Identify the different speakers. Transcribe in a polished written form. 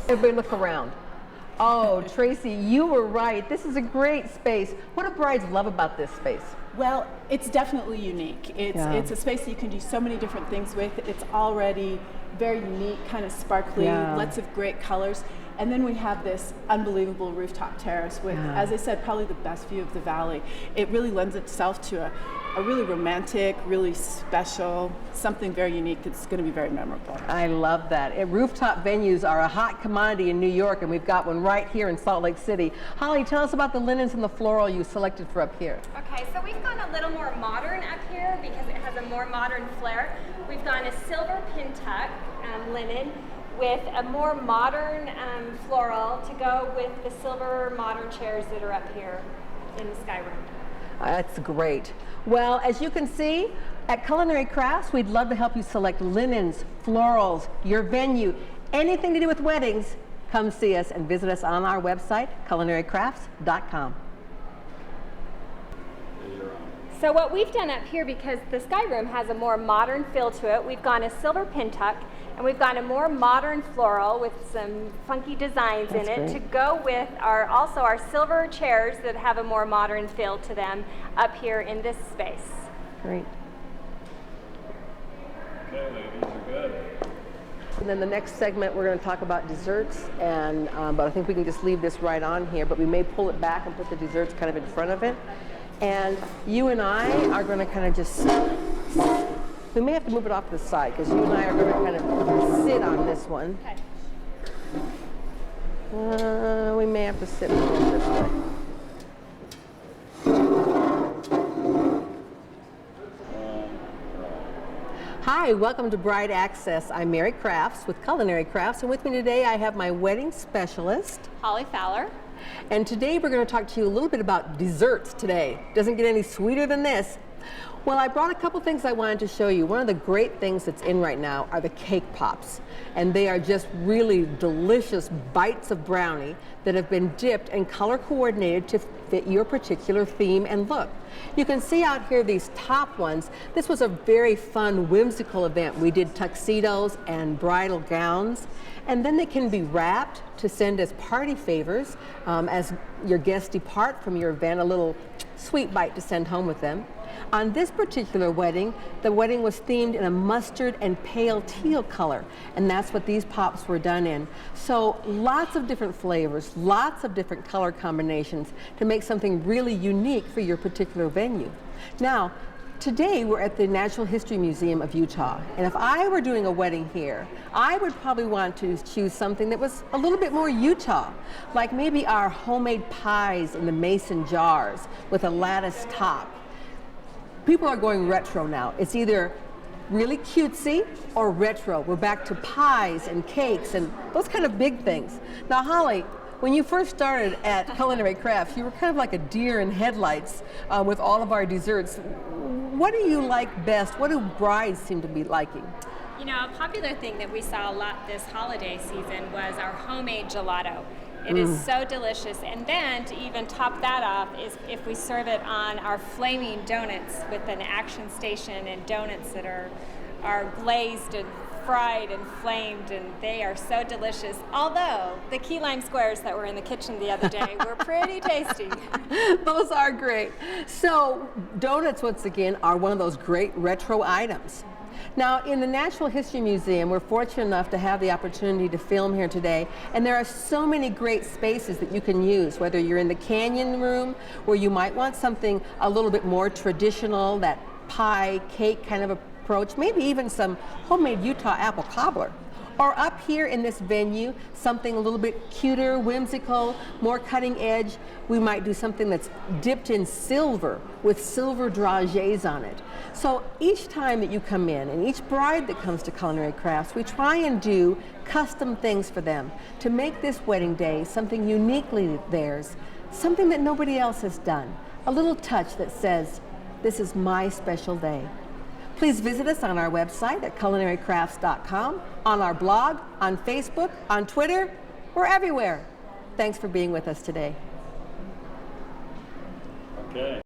Speaker 1: Everybody look around. Oh, Tracy, you were right. This is a great space. What do brides love about this space?
Speaker 2: Well, it's definitely unique. It's a space that you can do so many different things with. It's already very unique, kind of sparkly, lots of great colors. And then we have this unbelievable rooftop terrace with, as I said, probably the best view of the valley. It really lends itself to a really romantic, really special, something very unique that's going to be very memorable.
Speaker 1: I love that. Rooftop venues are a hot commodity in New York, and we've got one right here in Salt Lake City. Holly, tell us about the linens and the floral you selected for up here.
Speaker 3: Okay, so we've gone a little more modern up here because it has a more modern flair. We've gone a silver pintuck linen with a more modern floral to go with the silver modern chairs that are up here in the Sky Room.
Speaker 1: That's great. Well, as you can see, at Culinary Crafts, we'd love to help you select linens, florals, your venue, anything to do with weddings. Come see us and visit us on our website, culinarycrafts.com.
Speaker 3: So what we've done up here, because the Sky Room has a more modern feel to it, we've gone a silver pintuck, and we've got a more modern floral with some funky designs in it to go with also our silver chairs that have a more modern feel to them up here in this space.
Speaker 1: Great.
Speaker 4: Okay, ladies, you're good.
Speaker 1: And then the next segment, we're going to talk about desserts, and but I think we can just leave this right on here, but we may pull it back and put the desserts kind of in front of it. And you and I are going to kind of just, we may have to move it off to the side because you and I are going to kind of sit on this one.
Speaker 3: Okay.
Speaker 1: We may have to sit this way. Hi, welcome to Bride Access. I'm Mary Crafts with Culinary Crafts, and with me today I have my wedding specialist,
Speaker 3: Holly Fowler.
Speaker 1: And today we're going to talk to you a little bit about desserts today. Doesn't get any sweeter than this. Well, I brought a couple things I wanted to show you. One of the great things that's in right now are the cake pops. And they are just really delicious bites of brownie that have been dipped and color coordinated to fit your particular theme and look. You can see out here these top ones. This was a very fun, whimsical event. We did tuxedos and bridal gowns. And then they can be wrapped to send as party favors as your guests depart from your event, a little sweet bite to send home with them. On this particular wedding, the wedding was themed in a mustard and pale teal color, and that's what these pops were done in. So lots of different flavors, lots of different color combinations to make something really unique for your particular venue. Now, today we're at the Natural History Museum of Utah, and if I were doing a wedding here, I would probably want to choose something that was a little bit more Utah, like maybe our homemade pies in the mason jars with a lattice top. People are going retro now. It's either really cutesy or retro. We're back to pies and cakes and those kind of big things. Now, Holly, when you first started at Culinary Crafts, you were kind of like a deer in headlights with all of our desserts. What do you like best? What do brides seem to be liking?
Speaker 3: You know, a popular thing that we saw a lot this holiday season was our homemade gelato. It is so delicious. And then to even top that off is if we serve it on our flaming donuts with an action station and donuts that are glazed and fried and flamed, and they are so delicious. Although the key lime squares that were in the kitchen the other day were pretty tasty.
Speaker 1: Those are great. So donuts, once again, are one of those great retro items. Now, in the Natural History Museum, we're fortunate enough to have the opportunity to film here today, and there are so many great spaces that you can use, whether you're in the canyon room, where you might want something a little bit more traditional, that pie, cake kind of approach, maybe even some homemade Utah apple cobbler. Or up here in this venue, something a little bit cuter, whimsical, more cutting edge. We might do something that's dipped in silver with silver dragées on it. So each time that you come in, and each bride that comes to Culinary Crafts, we try and do custom things for them to make this wedding day something uniquely theirs, something that nobody else has done. A little touch that says, this is my special day. Please visit us on our website at culinarycrafts.com, on our blog, on Facebook, on Twitter. We're everywhere. Thanks for being with us today.
Speaker 4: Okay.